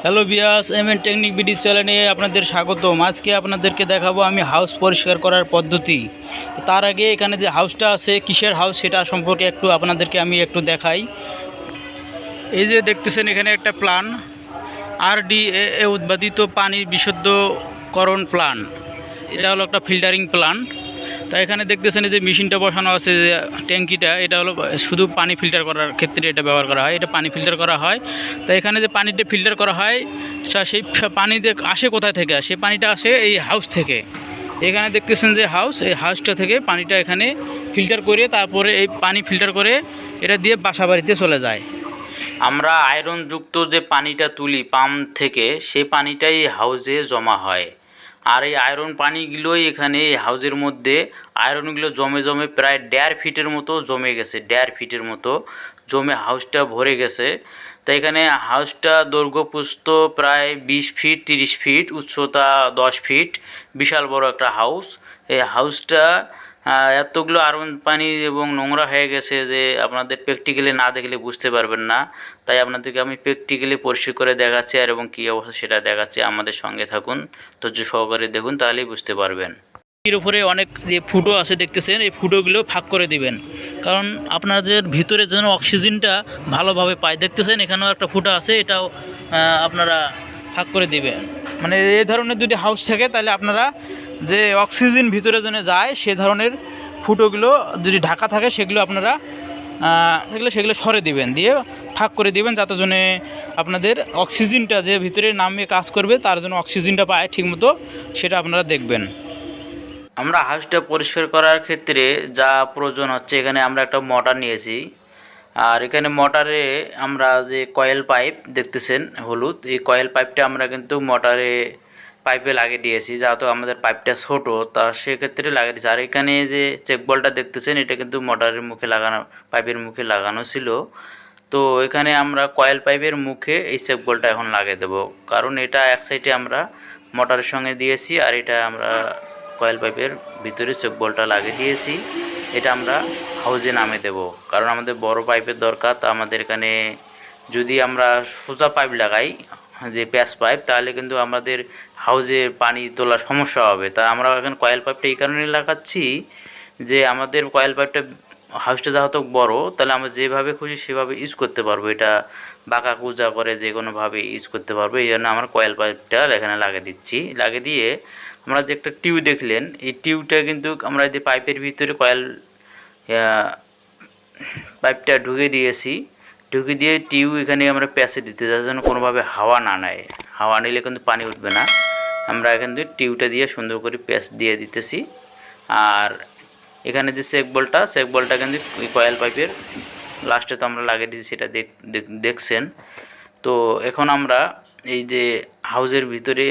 Hello viewers, technique BD চ্যানেলে আপনাদের স্বাগতম। আজকে আপনাদেরকে দেখাবো আমি হাউস পরিষ্কার করার পদ্ধতি। তো তার আগে এখানে যে হাউসটা আছে কিসের হাউস সেটা সম্পর্কে আপনাদেরকে আমি একটু দেখাই। এই যে দেখতেছেন এখানে একটা প্ল্যান RDA উৎপাদিত পানি বিশুদ্ধকরণ প্ল্যান্ট। এটা হলো একটা ফিল্টারিং প্ল্যান্ট। তো এখানে দেখতেছেন এই যে মেশিনটা বসানো আছে, যে ট্যাঙ্কিটা, এটা হলো শুধু পানি ফিল্টার করার ক্ষেত্রে এটা ব্যবহার করা হয়। এটা পানি ফিল্টার করা হয়। তো এখানে যে পানিটা ফিল্টার করা হয় সেই পানি আসে কোথায় থেকে? সেই পানিটা আসে এই হাউস থেকে। এখানে দেখতেছেন যে হাউস, এই হাউসটা থেকে পানিটা এখানে ফিল্টার করে তারপরে এই পানি ফিল্টার করে এটা দিয়ে বাসা বাড়িতে চলে যায়। আমরা আয়রনযুক্ত যে পানিটা তুলি পাম্প থেকে, সেই পানিটাই হাউসে জমা হয়। আর এই আয়রন পানিগুলোই এখানে এই হাউসের মধ্যে আয়রনগুলো জমে জমে প্রায় 1.5 ফিটের মতো জমে গেছে, 1.5 ফিটের মতো জমে হাউসটা ভরে গেছে। তো এখানে হাউসটা দৈর্ঘ্য প্রস্থ প্রায় 20 ফিট, 30 ফিট, উচ্চতা 10 ফিট, বিশাল বড় একটা হাউস। এই হাউসটা এতগুলো আয়রন পানি এবং নোংরা হয়ে গেছে যে আপনাদের প্র্যাকটিক্যালি না দেখলে বুঝতে পারবেন না। তাই আপনাদেরকে আমি প্র্যাকটিক্যালি পরিষ্কার করে দেখাচ্ছি আর এবং কী অবস্থা সেটা দেখাচ্ছি। আমাদের সঙ্গে থাকুন, ধৈর্য সহকারে দেখুন, তাহলেই বুঝতে পারবেন। এর উপরে অনেক যে ফুটো আছে দেখতেছেন, এই ফুটোগুলো ফাঁক করে দিবেন, কারণ আপনাদের ভিতরে যেন অক্সিজেনটা ভালোভাবে পায়। দেখতেছেন এখানেও একটা ফুটো আছে, এটাও আপনারা ফাঁক করে দিবেন। মানে এই ধরনের যদি হাউস থাকে তাহলে আপনারা যে অক্সিজেন ভিতরে যেন যায় সে ধরনের ফুটোগুলো যদি ঢাকা থাকে সেগুলো আপনারা সেগুলো সরে দিবেন, দিয়ে ফাঁক করে দিবেন, যাতে জন্য আপনাদের অক্সিজেনটা যে ভিতরে নামে কাজ করবে তার জন্য অক্সিজেনটা পায় ঠিকমতো, সেটা আপনারা দেখবেন। আমরা হাউসটা পরিষ্কার করার ক্ষেত্রে যা প্রয়োজন হচ্ছে, এখানে আমরা একটা মোটর নিয়েছি। আর এখানে মোটরে আমরা যে কয়েল পাইপ দেখতেছেন হলুদ, এই কয়েল পাইপটা আমরা কিন্তু মোটরে পাইপে লাগিয়ে দিয়েছি, যেহেতু আমাদের পাইপটা ছোটো, তা সেক্ষেত্রে লাগিয়ে দিয়েছি। আর এখানে যে চেক বলটা দেখতেছেন, এটা কিন্তু মোটরের মুখে লাগানো, পাইপের মুখে লাগানো ছিল। তো এখানে আমরা কয়েল পাইপের মুখে এই চেক বলটা এখন লাগিয়ে দেবো, কারণ এটা এক সাইডে আমরা মোটরের সঙ্গে দিয়েছি আর এটা আমরা কয়েল পাইপের ভিতরে চেক বলটা লাগিয়ে দিয়েছি। এটা আমরা হাউজে নামে দেব, কারণ আমাদের বড় পাইপের দরকার। তা আমাদের এখানে যদি আমরা সোজা পাইপ লাগাই, যে প্যাচ পাইপ, তাহলে কিন্তু আমাদের হাউজে পানি তোলার সমস্যা হবে। তা আমরা এখন কয়েল পাইপটা এই কারণে লাগাচ্ছি যে আমাদের কয়েল পাইপটা হাউসটা যেহেতু বড়, তাহলে আমরা যেভাবে খুশি সেভাবে ইউজ করতে পারবো। এটা বাঁকা কুজা করে যে কোনোভাবে ইউজ করতে পারবো। এই জন্য আমরা কয়েল পাইপটা এখানে লাগিয়ে দিচ্ছি। লাগিয়ে দিয়ে আমরা যে একটা টিউব দেখলেন, এই টিউবটা কিন্তু আমরা যে পাইপের ভিতরে পাইপটা ঢুকে দিয়েছি। ঢুকে দিয়ে টিউব এখানে আমরা প্যাচে দিতে, যার জন্য কোনোভাবে হাওয়া না নেয়। হাওয়া নিলে কিন্তু পানি উঠবে না। আমরা এখান থেকে টিউবটা দিয়ে সুন্দর করে প্যাচ দিয়ে দিতেছি। আর এখানে যে চেক বলটা কিন্তু কয়েল পাইপের লাস্টে তো আমরা লাগিয়ে দিয়েছি, সেটা দেখছেন। তো এখন আমরা এই যে হাউসের ভিতরে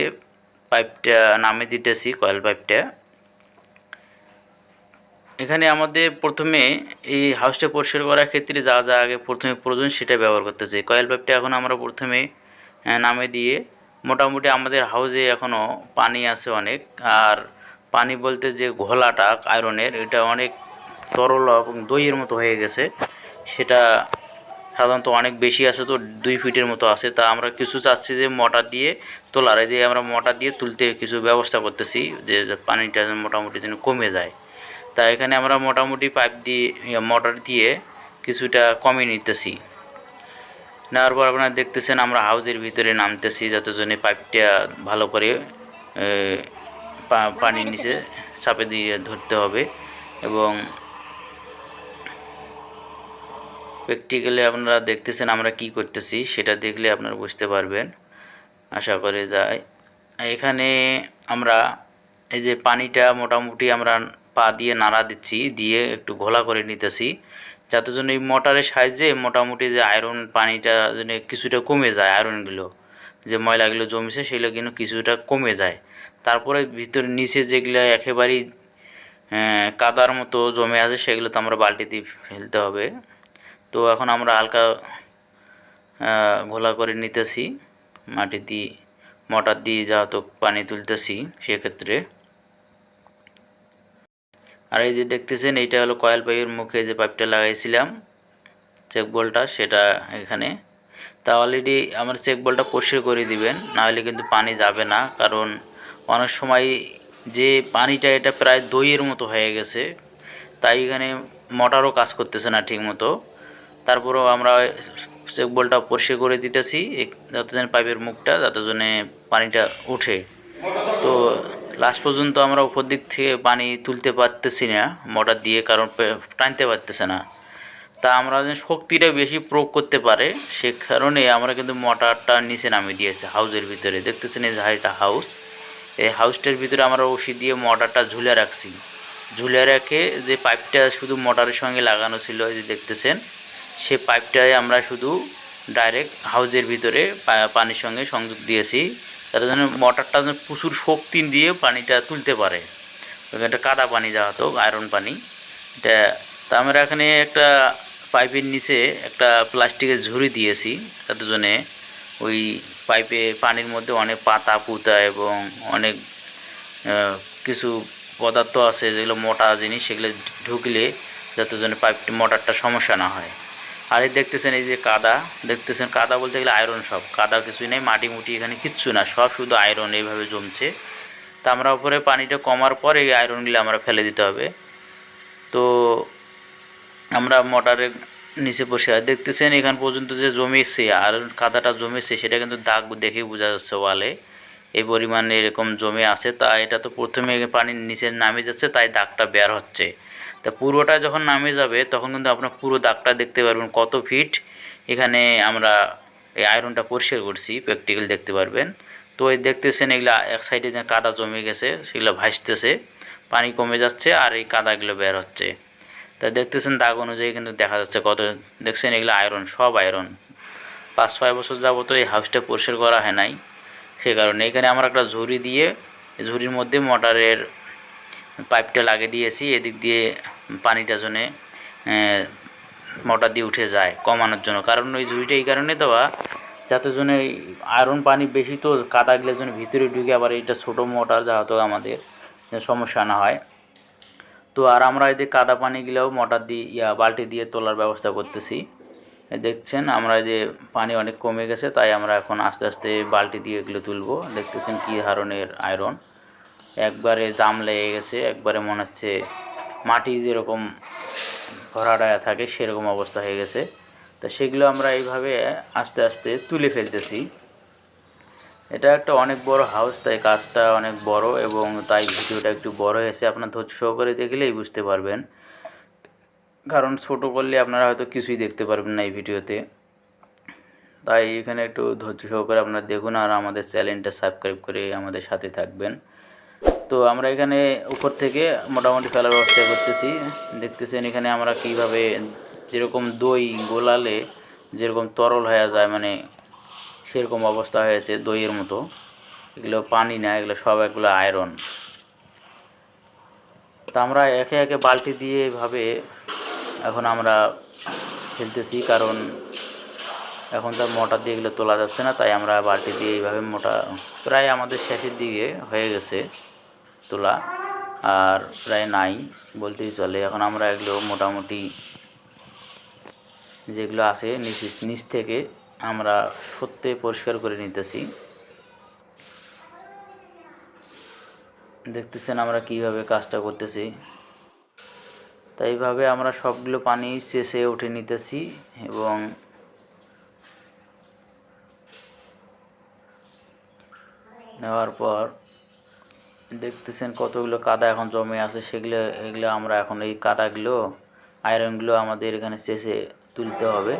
পাইপটা নামে দিতেছি, কয়েল পাইপটা। এখানে আমাদের প্রথমে এই হাউসটা পরিষ্কার করার ক্ষেত্রে যা যা আগে প্রথমে প্রয়োজন সেটা ব্যবহার করতেছি। কয়েল পাইপটা এখন আমরা প্রথমে নামে দিয়ে, মোটামুটি আমাদের হাউসে এখনও পানি আছে অনেক। আর পানি বলতে যে ঘোলাটা আয়রনের, এটা অনেক তরল এবং দইয়ের মতো হয়ে গেছে। সেটা সাধারণত অনেক বেশি আছে, তো 2 ফিটের মতো আছে। তা আমরা কিছু চাচ্ছি যে মোটর দিয়ে তোলার, এই যে আমরা মোটর দিয়ে তুলতে কিছু ব্যবস্থা করতেছি, যে পানিটা মোটামুটি যেন কমে যায়। তা এখানে আমরা মোটামুটি পাইপ দিয়ে মোটর দিয়ে কিছুটা কমিয়ে নিতেছি। নেওয়ার পর আপনারা দেখতেছেন আমরা হাউসের ভিতরে নামতেছি, যাতে জন্য পাইপটা ভালো করে পানির নিচে চাপে দিয়ে ধরতে হবে। এবং প্র্যাকটিক্যালি আপনারা দেখতেছেন আমরা কি করতেছি, সেটা দেখলে আপনারা বুঝতে পারবেন, আশা করে যায়। এখানে আমরা এই যে পানিটা মোটামুটি আমরা পা দিয়ে নাড়া দিচ্ছি, দিয়ে একটু ঘোলা করে নিতেছি, যাতে জন্য এই মোটরের সাহায্যে মোটামুটি যে আয়রন পানিটা যেন কিছুটা কমে যায়, আয়রনগুলো যে ময়লাগুলো জমেছে সেগুলো কিন্তু কিছুটা কমে যায়। তারপরে ভিতরে নিচে যেগুলো একেবারেই কাদার মতো জমে আছে সেগুলো তো আমরা বালতিতে ফেলতে হবে। তো এখন আমরা হালকা ঘোলা করে নিতেছি মাটি দিয়ে, মোটর দিয়ে যেহেতু পানি তুলতেছি সেক্ষেত্রে। আর এই যে দেখতেছেন এইটা হলো কয়েল পাইপের মুখে যে পাইপটা লাগাইছিলাম চেক বলটা, সেটা এখানে। তা অলরেডি আমার চেক বলটা পরিষ্কার করে দিবেন, নাহলে কিন্তু পানি যাবে না। কারণ অনেক সময় যে পানিটা এটা প্রায় দইয়ের মতো হয়ে গেছে, তাই এখানে মোটরও কাজ করতেছে না ঠিক মতো। তারপরেও আমরা চেক বলটা পরিষ্কার করে দিতেছি যাতে যেন পাইপের মুখটা যাতে যেন পানিটা উঠে। তো লাস্ট পর্যন্ত আমরা উপর দিক থেকে পানি তুলতে পারতেছি না মোটর দিয়ে, কারণ টানতে পারতেছে না। তা আমরা যেন শক্তিটা বেশি প্রয়োগ করতে পারে সে কারণে আমরা কিন্তু মোটরটা নিচে নামিয়ে দিয়েছি হাউসের ভিতরে। দেখতেছেন এই যে এটা হাউস, এই হাউসটার ভিতরে আমরা রশি দিয়ে মোটরটা ঝুলে রাখছি। ঝুলে রেখে যে পাইপটা শুধু মোটরের সঙ্গে লাগানো ছিল এই যে দেখতেছেন, সে পাইপটাই আমরা শুধু ডাইরেক্ট হাউসের ভিতরে পানির সঙ্গে সংযোগ দিয়েছি, তার জন্য মোটরটা যেন প্রচুর শক্তি দিয়ে পানিটা তুলতে পারে। ওখানে কাদা পানি যাওয়া তো আয়রন পানি এটা। তা আমরা এখানে একটা পাইপের নিচে একটা প্লাস্টিকের ঝুড়ি দিয়েছি, যাতে জন্যে ওই পাইপে পানির মধ্যে অনেক পাতা পুতা এবং অনেক কিছু পদার্থ আছে যেগুলো মোটা জিনিস, সেগুলো ঢুকলে যাতে জন্য পাইপটি মোটরটা সমস্যা না হয়। আর এই দেখতেছেন এই যে কাদা, দেখতেছেন কাদা বলতে গেলে আয়রন, সব কাদা কিছুই নেই, মাটি মুটি এখানে কিচ্ছু না, সব শুধু আয়রন এইভাবে জমছে। তা আমরা উপরে পানিটা কমার পর এই আয়রনগুলো আমরা ফেলে দিতে হবে। তো আমরা মোটরের নিচে বসে দেখতেছেন এখান পর্যন্ত যে জমেছে আর কাদাটা জমেছে সেটা কিন্তু দাগ দেখে বোঝা যাচ্ছে ওয়ালে এই পরিমাণে এরকম জমে আছে। তা এটা তো প্রথমে পানির নিচে নামে যাচ্ছে তাই দাগটা বের হচ্ছে। তা পুরোটা যখন নামে যাবে তখন কিন্তু আপনার পুরো দাগটা দেখতে পারবেন কত ফিট এখানে আমরা এই আয়রনটা পরিষ্কার করছি, প্র্যাকটিক্যাল দেখতে পারবেন। তো এই দেখতেছেন এগুলা এক সাইডে যে কাদা জমে গেছে সেগুলো ভাসতেছে, পানি কমে যাচ্ছে আর এই কাদাগুলো বের হচ্ছে। তা দেখতেছেন দাগ অনুযায়ী কিন্তু দেখা যাচ্ছে কত, দেখছেন এগুলো আয়রন, সব আয়রন। 5-6 বছর যাবত এই হাউসটা পরিষ্কার করা হয় নাই, সে কারণে এখানে আমরা একটা ঝুড়ি দিয়ে ঝুড়ির মধ্যে মোটরের পাইপটা লাগিয়ে দিয়েছি, এদিক দিয়ে পানিটা যেন মোটর দিয়ে উঠে যায় কমানোর জন্য। কারণ ওই ঝুড়িটা এই কারণে দেওয়া যাতে জন্য আয়রন পানি বেশি তো কাদাগুলোর জন্য ভিতরে ঢুকে, আবার এইটা ছোটো মোটর যাতে আমাদের সমস্যা না হয়। তো আর আমরা এই যে কাদা পানিগুলোও মোটর দিয়ে বালতি দিয়ে তোলার ব্যবস্থা করতেছি। দেখছেন আমরা যে পানি অনেক কমে গেছে তাই আমরা এখন আস্তে আস্তে বালতি দিয়ে এগুলো তুলবো। দেখতেছেন কী ধরনের আয়রন, একবারে জাম লেগে গেছে, একবারে মনে হচ্ছে মাটি যেরকম ভরাডায়া থাকে সেরকম অবস্থা হয়ে গেছে। তো সেগুলো আমরা এইভাবে আস্তে আস্তে তুলে ফেলতেছি। এটা একটা অনেক বড় হাউস, তাই কাজটা অনেক বড় এবং তাই ভিডিওটা একটু বড় হয়েছে। আপনার ধৈর্য সহকারে দেখলেই বুঝতে পারবেন, কারণ ছোট করলে আপনারা হয়তো কিছুই দেখতে পারবেন না এই ভিডিওতে। তাই এখানে একটু ধৈর্য সহকারে আপনারা দেখুন আর আমাদের চ্যানেলটা সাবস্ক্রাইব করে আমাদের সাথে থাকবেন। তো আমরা এখানে উপর থেকে মোটামুটি ফেলার ব্যবস্থা করতেছি। দেখতেছেন এখানে আমরা কিভাবে যেরকম দই গোলালে যেরকম তরল হয়ে যায় মানে সেরকম অবস্থা হয়েছে দইয়ের মতো। এগুলো পানি না, এগুলো সব এগুলো আয়রন। তা আমরা একে একে বালতি দিয়ে এভাবে এখন আমরা ফেলতেছি, কারণ এখন তো মোটর দিয়ে এগুলো তোলা যাচ্ছে না, তাই আমরা বালতি দিয়ে এইভাবে মোটা প্রায় আমাদের শেষের দিকে হয়ে গেছে তোলা, আর প্রায় নাই বলতেই চলে। এখন আমরা এগুলো মোটামুটি যেগুলো আছে নিচ থেকে আমরা সত্যি পরিষ্কার করে নিতেছি। দেখতেছেন আমরা কিভাবে কাজটা করতেছি। তাই এইভাবে আমরা সবগুলো পানি শেষে উঠে নিতেছি এবং নেওয়ার পর দেখতেছেন কতগুলো কাদা এখন জমে আছে, এগুলো আমরা এখন এই কাদাগুলো আয়রনগুলো আমাদের এখানে শেষে তুলতে হবে।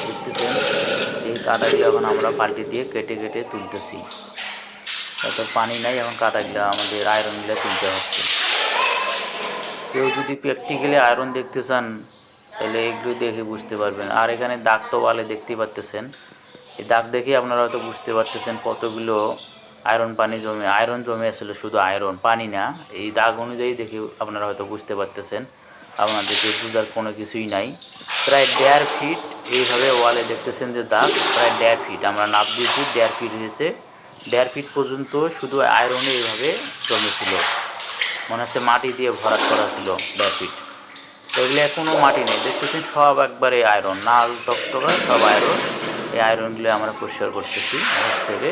দেখতেছেন এই কাদাগুলো এখন আমরা বালতি দিয়ে কেটে কেটে তুলতেছি। এত পানি নাই, এখন কাদাগুলো আমাদের আয়রনগুলো তুলতে হচ্ছে। কেউ যদি প্র্যাকটিক্যালি আয়রন দেখতে চান তাহলে এগুলো দেখে বুঝতে পারবেন। আর এখানে দাগ তো ওয়ালে দেখতে পাচ্তেছেন, এই দাগ দেখে আপনারা হয়তো বুঝতে পারতেছেন কতগুলো আয়রন জমে আসলে, শুধু আয়রন পানি না। এই দাগ অনুযায়ী দেখে আপনারা হয়তো বুঝতে পারতেছেন, আপনাদেরকে বোঝার কোনো কিছুই নাই। প্রায় 1.5 ফিট এইভাবে ওয়ালে দেখতেছেন যে দাগ, প্রায় 1.5 ফিট আমরা নাপ দিয়েছি, 1.5 ফিট হয়েছে। 1.5 ফিট পর্যন্ত শুধু আয়রনে এইভাবে জমেছিল মনে হচ্ছে মাটি দিয়ে ভরাট করা ছিল ব্যাপিট। তো এগুলো কোনো মাটি নেই, দেখতেছেন সব একবারে আয়রন, লাল টকটকা সব আয়রন। এই আয়রনগুলো আমরা পরিষ্কার করতেছি হাউস থেকে।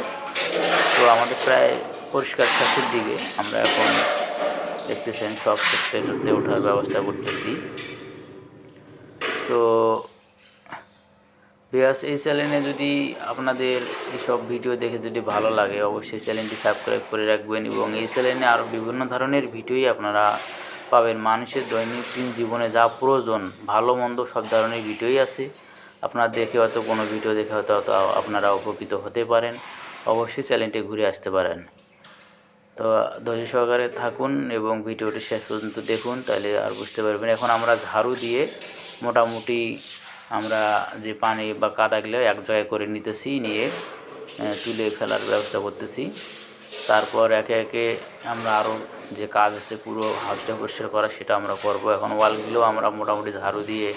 তো আমাদের প্রায় পরিষ্কার শেষের দিকে, আমরা এখন দেখতেছেন সব সেক্টরতে ওঠার ব্যবস্থা করতেছি। তো ভিউয়ার্স, এই চ্যানেলে যদি আপনাদের এইসব ভিডিও দেখে যদি ভালো লাগে, অবশ্যই চ্যানেলটি সাবস্ক্রাইব করে রাখবেন। এবং এই চ্যানেলে আরও বিভিন্ন ধরনের ভিডিওই আপনারা পাবেন। মানুষের দৈনন্দিন জীবনে যা প্রয়োজন, ভালো মন্দ সব ধরনের ভিডিওই আছে। আপনারা দেখে হয়তো কোনো ভিডিও দেখে হয়তো আপনারা উপকৃত হতে পারেন। অবশ্যই চ্যানেলটি ঘুরে আসতে পারেন। তো ধৈর্য সহকারে থাকুন এবং ভিডিওটি শেষ পর্যন্ত দেখুন, তাহলে আর বুঝতে পারবেন। এখন আমরা ঝাড়ু দিয়ে মোটামুটি আমরা যে পানি বা কাদাগুলো এক জায়গায় করে নিতেছি, নিয়ে তুলে ফেলার ব্যবস্থা করতেছি। তারপর একে একে আমরা আরও যে কাজ আছে পুরো হাউসটা পরিষ্কার করা, সেটা আমরা করব। এখন ওয়ালগুলো আমরা মোটামুটি ঝাড়ু দিয়ে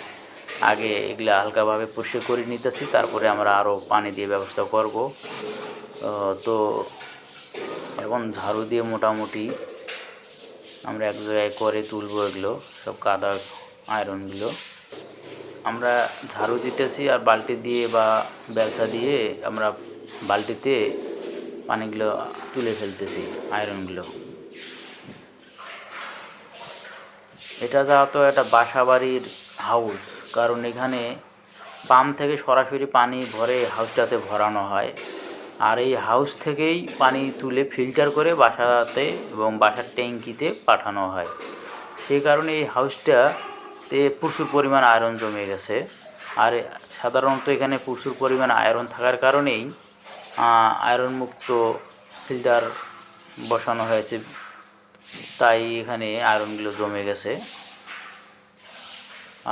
আগে এগুলো হালকাভাবে পরিষ্কার করে নিতেছি, তারপরে আমরা আরও পানি দিয়ে ব্যবস্থা করব। তো এখন ঝাড়ু দিয়ে মোটামুটি আমরা এক জায়গায় করে তুলব এগুলো সব কাদা আয়রনগুলো। আমরা ঝাড়ু দিতেছি আর বালতি দিয়ে বা বেলচা দিয়ে আমরা বালতিতে পানিগুলো তুলে ফেলতেছি, আয়রনগুলো। এটা যেহেতু একটা বাসা বাড়ির হাউস, কারণ এখানে পাম্প থেকে সরাসরি পানি ভরে হাউসটাতে ভরানো হয়। আর এই হাউস থেকেই পানি তুলে ফিল্টার করে বাসাতে এবং বাসার ট্যাঙ্কিতে পাঠানো হয়। সেই কারণে এই হাউসটাতে প্রচুর পরিমাণ আয়রন জমে গেছে। আর সাধারণত এখানে প্রচুর পরিমাণ আয়রন থাকার কারণেই আয়রন মুক্ত ফিল্টার বসানো হয়েছে, তাই এখানে আয়রনগুলো জমে গেছে।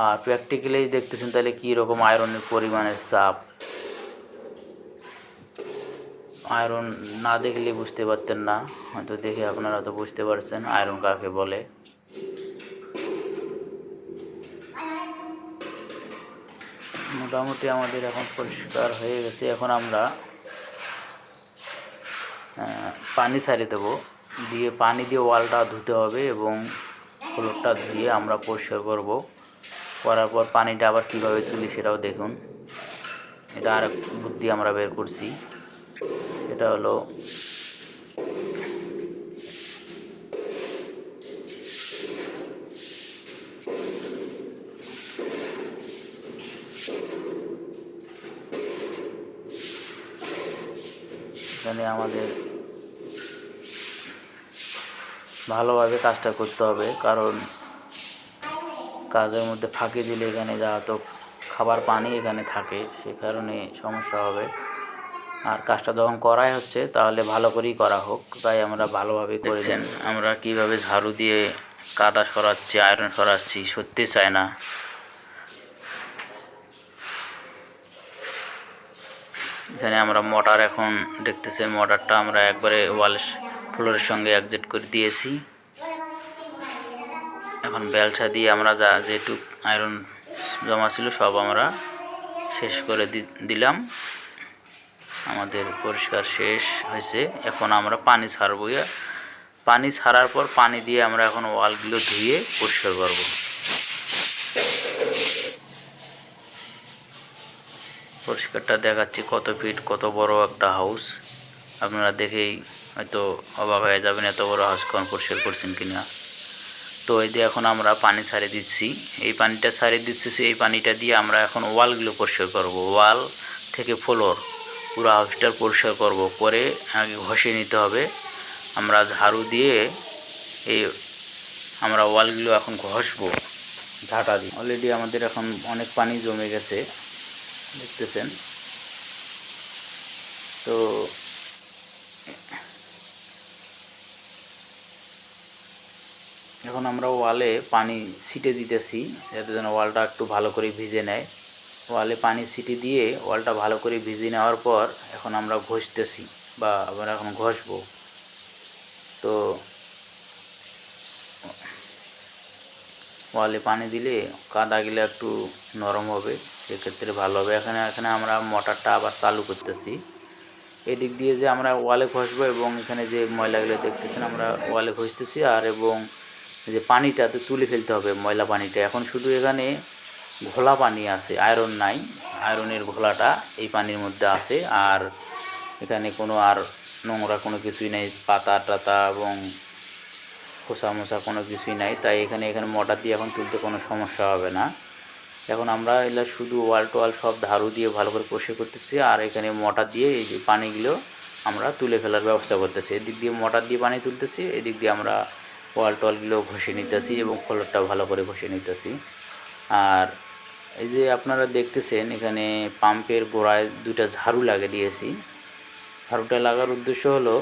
আর প্র্যাকটিক্যালি দেখতেছেন তাহলে কী রকম আয়রনের পরিমাণের চাপ। আয়রন না দেখলে বুঝতে পারতেন না, হয়তো দেখে আপনারা তো বুঝতে পারছেন আয়রন কাকে বলে। মোটামুটি আমাদের এখন পরিষ্কার হয়ে গেছে। এখন আমরা পানি ছাড়িয়ে দেবো, দিয়ে পানি দিয়ে ওয়ালটা ধুতে হবে এবং ফ্লোরটা ধুয়ে আমরা পরিষ্কার করব। করার পর পানিটা আবার কীভাবে তুলি সেটাও দেখুন। এটা আর বুদ্ধি আমরা বের করছি, এটা হলো এখানে আমাদের ভালোভাবে কাজটা করতে হবে, কারণ কাজের মধ্যে ফাঁকি দিলে এখানে যা তো খাবার পানি এখানে থাকে, সে কারণে সমস্যা হবে। আর কাজটা যখন করাই হচ্ছে তাহলে ভালো করেই করা হোক, তাই আমরা ভালোভাবে করেছেন। আমরা কিভাবে ঝাড়ু দিয়ে কাদা সরাচ্ছি, আয়রন সরাচ্ছি, সত্যি চায় না। এখানে আমরা মোটর এখন দেখতেছেন, মোটরটা আমরা একবারে ওয়াল ফ্লোরের সঙ্গে অ্যাডজাস্ট করে দিয়েছি। এখন বেলচা দিয়ে আমরা যেটুক আয়রন জমা ছিল সব আমরা শেষ করে দিলাম। আমাদের পরিষ্কার শেষ হয়েছে। এখন আমরা পানি ছাড়বো, পানি ছাড়ার পর পানি দিয়ে আমরা এখন ওয়ালগুলো ধুয়ে পরিষ্কার করব। পরিষ্কারটা দেখাচ্ছি কত ফিট, কত বড় একটা হাউস। আপনারা দেখেই হয়তো অবাক হয়ে যাবেন এত বড় হাউস কোন পরিষ্কার করছেন কিনা। তো এই দিয়ে এখন আমরা পানি ছাড়িয়ে দিচ্ছি, এই পানিটা ছাড়িয়ে দিচ্ছি। এই পানিটা দিয়ে আমরা এখন ওয়ালগুলো পরিষ্কার করব। ওয়াল থেকে ফ্লোর পুরো হাউসটা পরিষ্কার করব, করে আগে ঘষে নিতে হবে। আমরা ঝাড়ু দিয়ে আমরা ওয়ালগুলো এখন ঘষবো ঝাঁটা দিয়ে। অলরেডি আমাদের এখন অনেক পানি জমে গেছে, দেখতেছেন। তো এখন আমরা ওয়ালে পানি ছিটে দিতেছি, যাতে যেন ওয়ালটা একটু ভালো করে ভিজে নেয়। ওয়ালে পানি ছিটে দিয়ে ওয়ালটা ভালো করে ভিজে নেওয়ার পর এখন আমরা ঘষতেছি বা আমরা এখন ঘষবো। তো ওয়ালে পানি দিলে কাদাগুলো একটু নরম হবে, সেক্ষেত্রে ভালো হবে। এখানে আমরা মোটরটা আবার চালু করতেছি। এদিক দিয়ে যে আমরা ওয়ালে ঘষবো এবং এখানে যে ময়লাগুলো দেখতেছেন আমরা ওয়ালে ঘষতেছি, আর এবং যে পানিটাতে তুলে ফেলতে হবে ময়লা পানিটা। এখন শুধু এখানে ঘোলা পানি আছে, আয়রন নাই, আয়রনের ঘোলাটা এই পানির মধ্যে আছে। আর এখানে কোনো আর নোংরা কোনো কিছুই নেই, পাতা টাতা এবং খোসা মোসা কোনো কিছুই নাই। তাই এখানে মোটর দিয়ে এখন তুলতে কোনো সমস্যা হবে না। এখন আমরা এগুলো শুধু ওয়াল টোয়াল সব ঝাড়ু দিয়ে ভালো করে পরিষ্কার করতেছি, আর এখানে মোটর দিয়ে এই যে পানিগুলো আমরা তুলে ফেলার ব্যবস্থা করতেছি। এদিক দিয়ে মোটর দিয়ে পানি তুলতেছি, এদিক দিয়ে আমরা ওয়াল টোয়ালগুলো ঘষে নিতেছি এবং ফ্লোরটাও ভালো করে ঘষে নিতেছি। আর এই যে আপনারা দেখতেছেন এখানে পাম্পের গোড়ায় দুইটা ঝাড়ু লাগিয়ে দিয়েছি। ঝাড়ুটা লাগার উদ্দেশ্য হলো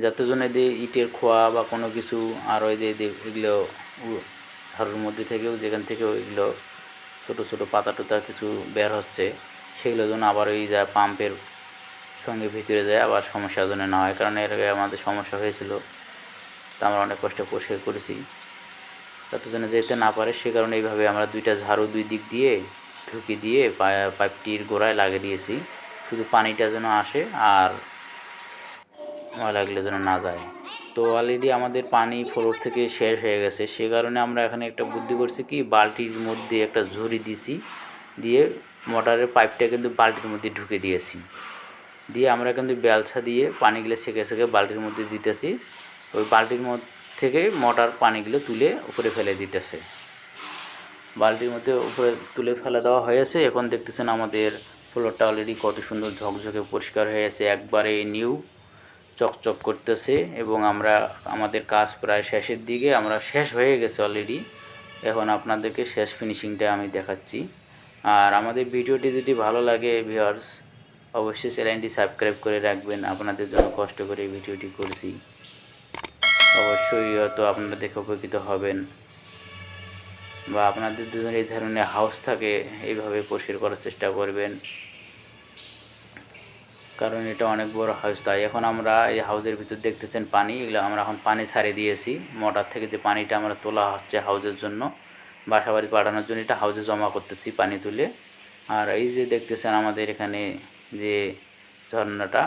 যাতে জন্য যে ইটের খোয়া বা কোনো কিছু আর ওই যে এগুলো ঝাড়ুর মধ্যে থেকেও যেখান থেকেও এগুলো ছোটো ছোটো পাতা টোতা কিছু বের হচ্ছে, সেগুলো যেন আবার ওই যা পাম্পের সঙ্গে ভিতরে যায় আবার সমস্যা যেন না হয়। কারণ এর আগে আমাদের সমস্যা হয়েছিল, তা আমরা অনেক কষ্ট পরিষ্কার করেছি, যাতে যেন যেতে না পারে। সে কারণে এইভাবে আমরা দুইটা ঝাড়ু দুই দিক দিয়ে ঢুকিয়ে দিয়ে পাইপটির গোড়ায় লাগিয়ে দিয়েছি, শুধু পানিটা যেন আসে আর ময়লাগুলো যেন না যায়। তো অলরেডি আমাদের পানি ফ্লোর থেকে শেষ হয়ে গেছে, সে কারণে আমরা এখানে একটা বুদ্ধি করছি কি, বালতির মধ্যে একটা ঝুড়ি দিছি, দিয়ে মোটরের পাইপটা কিন্তু বালতির মধ্যে ঢুকে দিয়েছি, দিয়ে আমরা কিন্তু বেলছা দিয়ে পানিগুলো সেঁকে সেঁকে বালতির মধ্যে দিতেছি। ওই বালতির মধ্যে থেকে মোটর পানিগুলো তুলে উপরে ফেলে দিতেছে। বালতির মধ্যে উপরে তুলে ফেলে দেওয়া হয়েছে। এখন দেখতেছেন আমাদের ফ্লোরটা অলরেডি কত সুন্দর ঝকঝকে পরিষ্কার হয়েছে, একবারে নিউ চকচক করতেছে। এবং আমরা আমাদের কাজ প্রায় শেষের দিকে, আমরা শেষ হয়ে গেছে অলরেডি। এখন আপনাদেরকে শেষ ফিনিশিংটা আমি দেখাচ্ছি। আর আমাদের ভিডিওটি যদি ভালো লাগে ভিউয়ার্স, অবশ্যই চ্যানেলটি সাবস্ক্রাইব করে রাখবেন। আপনাদের জন্য কষ্ট করে এই ভিডিওটি করছি, অবশ্যই হয়তো আপনারা দেখে উপকৃত হবেন, বা আপনাদের দুজনের এই ধরনের হাউস থাকে এইভাবে পরিষ্কার করার চেষ্টা করবেন, কারণ এটা অনেক বড় হাউস। তাই এখন আমরা এই হাউসের ভিতর দেখতেছেন পানি, এগুলো আমরা এখন পানি ছাড়িয়ে দিয়েছি। মোটর থেকে যে পানিটা আমরা তোলা হচ্ছে হাউসের জন্য, বাসা বাড়ি পাঠানোর জন্য, এটা হাউসে জমা করতেছি পানি তুলে। আর এই যে দেখতেছেন আমাদের এখানে যে ঝর্ণাটা,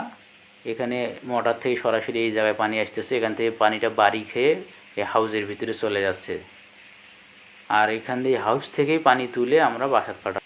এখানে মোটর থেকে সরাসরি এই জায়গায় পানি আসতেছে, এখান থেকে পানিটা বাড়ি খেয়ে এই হাউসের ভিতরে চলে যাচ্ছে। আর এখান দিয়ে হাউস থেকেই পানি তুলে আমরা বাসা পাঠাই।